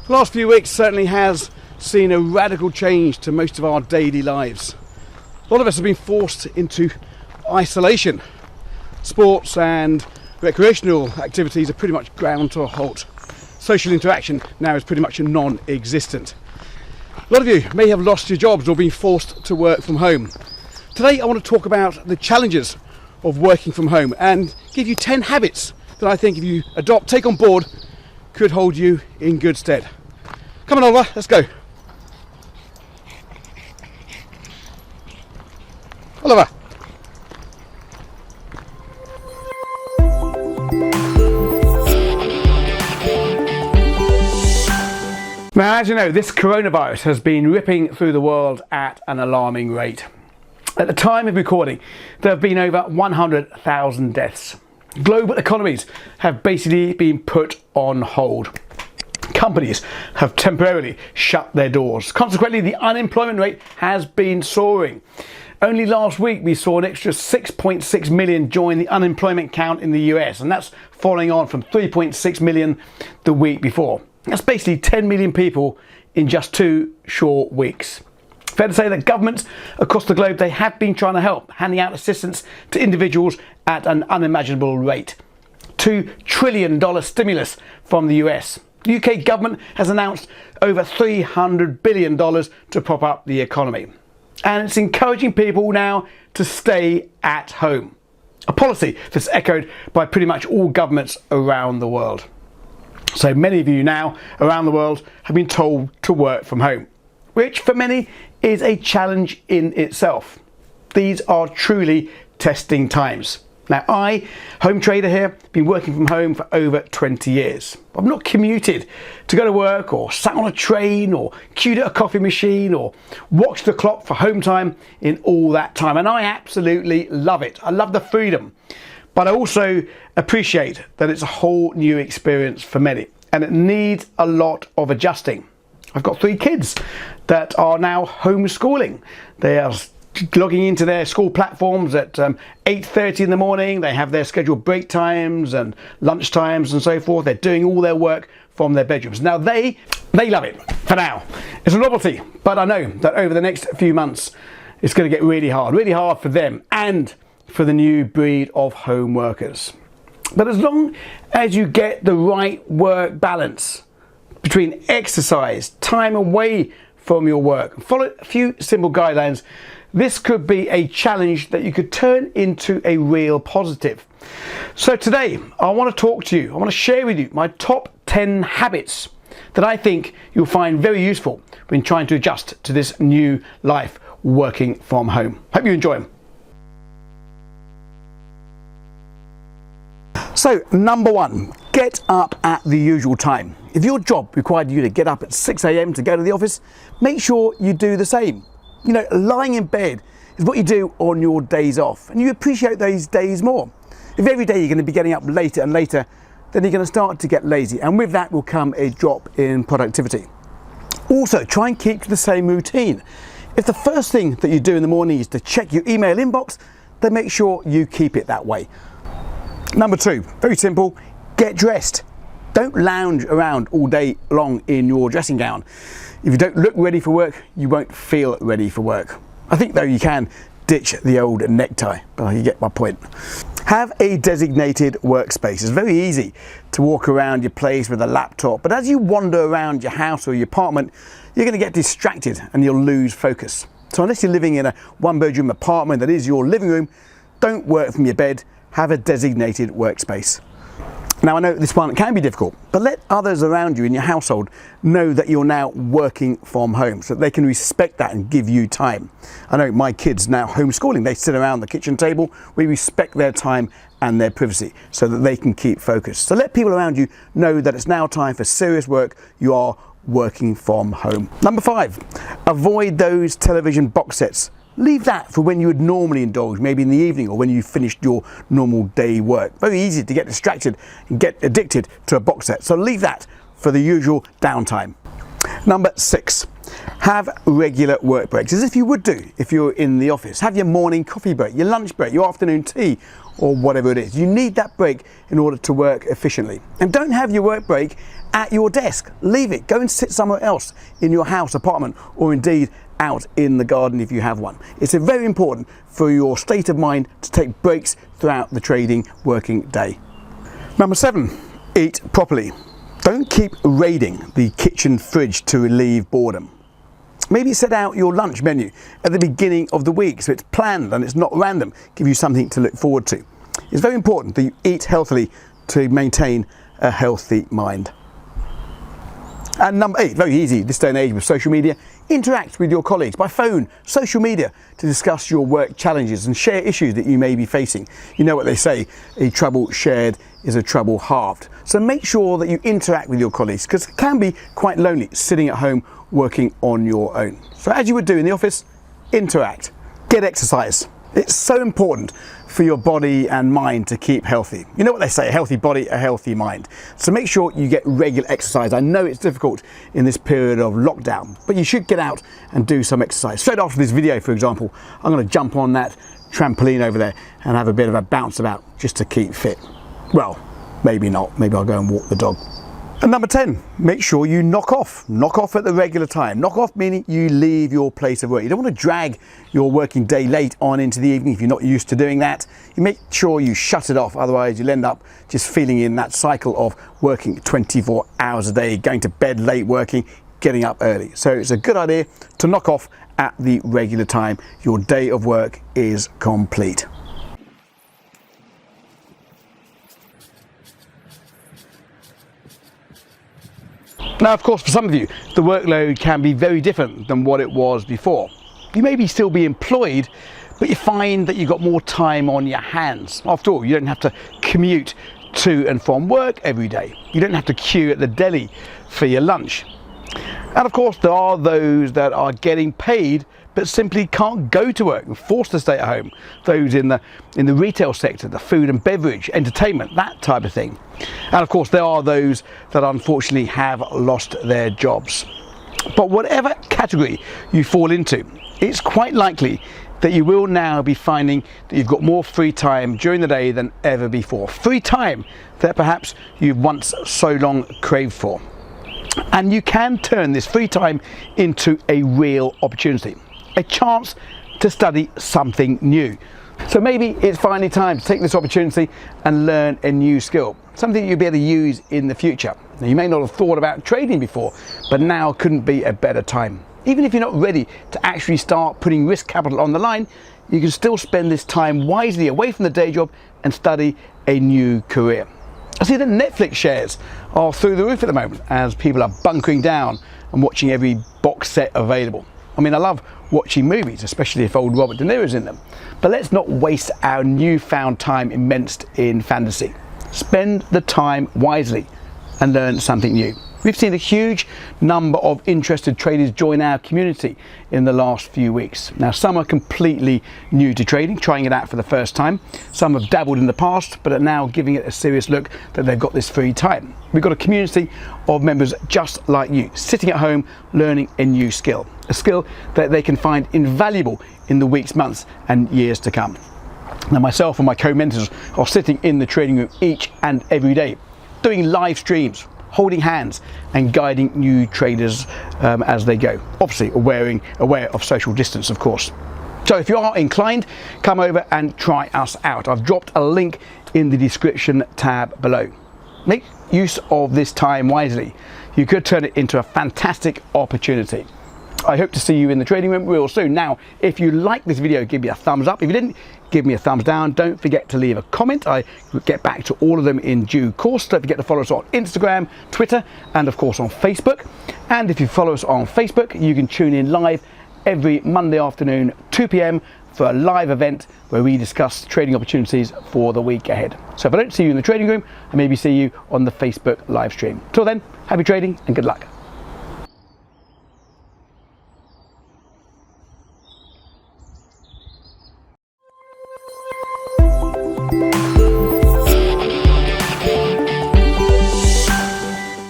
The last few weeks certainly has seen a radical change to most of our daily lives. A lot of us have been forced into isolation. Sports and recreational activities are pretty much ground to a halt. Social interaction now is pretty much non-existent. A lot of you may have lost your jobs or been forced to work from home. Today I want to talk about the challenges of working from home and give you 10 habits that I think if you take on board, could hold you in good stead. Come on, Oliver, let's go. Oliver. Now, as you know, this coronavirus has been ripping through the world at an alarming rate. At the time of recording, there have been over 100,000 deaths. Global economies have basically been put on hold. Companies have temporarily shut their doors. Consequently, the unemployment rate has been soaring. Only last week we saw an extra 6.6 million join the unemployment count in the US, and that's following on from 3.6 million the week before. That's basically 10 million people in just 2 short weeks. Fair to say that governments across the globe, they have been trying to help, handing out assistance to individuals at an unimaginable rate. $2 trillion stimulus from the US. The UK government has announced over $300 billion to prop up the economy. And it's encouraging people now to stay at home. A policy that's echoed by pretty much all governments around the world. So many of you now around the world have been told to work from home, which for many is a challenge in itself. These are truly testing times. Now I, home trader here, been working from home for over 20 years. I've not commuted to go to work or sat on a train or queued at a coffee machine or watched the clock for home time in all that time, and I absolutely love it. I love the freedom. But I also appreciate that it's a whole new experience for many and it needs a lot of adjusting. I've got 3 kids that are now homeschooling. They are logging into their school platforms at 8:30 in the morning. They have their scheduled break times and lunch times and so forth. They're doing all their work from their bedrooms. Now they love it for now. It's a novelty, but I know that over the next few months it's going to get really hard for them and for the new breed of home workers. But as long as you get the right work balance between exercise, time away from your work, follow a few simple guidelines, this could be a challenge that you could turn into a real positive. So today I want to talk to you, I want to share with you my top 10 habits that I think you'll find very useful when trying to adjust to this new life working from home. Hope you enjoy them. So, number 1, get up at the usual time. If your job required you to get up at 6 a.m. to go to the office, make sure you do the same. You know, lying in bed is what you do on your days off, and you appreciate those days more. If every day you're going to be getting up later and later, then you're going to start to get lazy, and with that will come a drop in productivity. Also, try and keep to the same routine. If the first thing that you do in the morning is to check your email inbox, then make sure you keep it that way. Number 2, very simple, get dressed. Don't lounge around all day long in your dressing gown. If you don't look ready for work, you won't feel ready for work. I think though you can ditch the old necktie, but you get my point. Have a designated workspace. It's very easy to walk around your place with a laptop, but as you wander around your house or your apartment, you're going to get distracted and you'll lose focus. So unless you're living in a 1-bedroom apartment that is your living room, don't work from your bed. Have a designated workspace. Now I know this one can be difficult, but let others around you in your household know that you're now working from home so that they can respect that and give you time. I know my kids now homeschooling, they sit around the kitchen table, we respect their time and their privacy so that they can keep focused. So let people around you know that it's now time for serious work, you are working from home. Number 5, avoid those television box sets. Leave that for when you would normally indulge, maybe in the evening or when you finished your normal day work. Very easy to get distracted and get addicted to a box set. So leave that for the usual downtime. Number 6, Have regular work breaks, as if you would do if you're in the office. Have your morning coffee break, your lunch break, your afternoon tea, or whatever it is. You need that break in order to work efficiently. And don't have your work break at your desk. Leave it. Go and sit somewhere else in your house, apartment, or indeed out in the garden if you have one. It's very important for your state of mind to take breaks throughout the trading working day. Number 7, eat properly. Don't keep raiding the kitchen fridge to relieve boredom. Maybe set out your lunch menu at the beginning of the week so it's planned and it's not random. Give you something to look forward to. It's very important that you eat healthily to maintain a healthy mind. And number 8, very easy this day and age with social media. Interact with your colleagues by phone, social media, to discuss your work challenges and share issues that you may be facing. You know what they say, a trouble shared is a trouble halved. So make sure that you interact with your colleagues, because it can be quite lonely sitting at home working on your own. So as you would do in the office, interact. Get exercise. It's so important for your body and mind to keep healthy. You know what they say, a healthy body, a healthy mind. So make sure you get regular exercise. I know it's difficult in this period of lockdown, but you should get out and do some exercise. Straight after this video, for example, I'm going to jump on that trampoline over there and have a bit of a bounce about just to keep fit. Well, maybe not. Maybe I'll go and walk the dog. And number 10, make sure you knock off. Knock off at the regular time. Knock off meaning you leave your place of work. You don't want to drag your working day late on into the evening if you're not used to doing that. You make sure you shut it off, otherwise you'll end up just feeling in that cycle of working 24 hours a day, going to bed late working, getting up early. So it's a good idea to knock off at the regular time. Your day of work is complete. Now, of course, for some of you, the workload can be very different than what it was before. You may still be employed, but you find that you've got more time on your hands. After all, you don't have to commute to and from work every day. You don't have to queue at the deli for your lunch. And of course, there are those that are getting paid but simply can't go to work and forced to stay at home. Those in the retail sector, the food and beverage, entertainment, that type of thing. And of course, there are those that unfortunately have lost their jobs. But whatever category you fall into, it's quite likely that you will now be finding that you've got more free time during the day than ever before. Free time that perhaps you've once so long craved for. And you can turn this free time into a real opportunity, a chance to study something new. So maybe it's finally time to take this opportunity and learn a new skill, something you'll be able to use in the future. Now, you may not have thought about trading before, but now couldn't be a better time. Even if you're not ready to actually start putting risk capital on the line, you can still spend this time wisely away from the day job and study a new career. I see that Netflix shares are through the roof at the moment as people are bunkering down and watching every box set available. I mean, I love watching movies, especially if old Robert De Niro's in them. But let's not waste our newfound time immersed in fantasy. Spend the time wisely and learn something new. We've seen a huge number of interested traders join our community in the last few weeks. Now, some are completely new to trading, trying it out for the first time. Some have dabbled in the past, but are now giving it a serious look that they've got this free time. We've got a community of members just like you, sitting at home, learning a new skill. A skill that they can find invaluable in the weeks, months, and years to come. Now, myself and my co-mentors are sitting in the trading room each and every day, doing live streams, holding hands and guiding new traders as they go. Obviously aware of social distance, of course. So if you are inclined, come over and try us out. I've dropped a link in the description tab below. Make use of this time wisely. You could turn it into a fantastic opportunity. I hope to see you in the trading room real soon. Now, if you like this video, give me a thumbs up. If you didn't, give me a thumbs down. Don't forget to leave a comment. I will get back to all of them in due course. Don't forget to follow us on Instagram, Twitter, and of course on Facebook. And if you follow us on Facebook, you can tune in live every Monday afternoon, 2 p.m. for a live event where we discuss trading opportunities for the week ahead. So if I don't see you in the trading room, I maybe see you on the Facebook live stream. Till then, happy trading and good luck.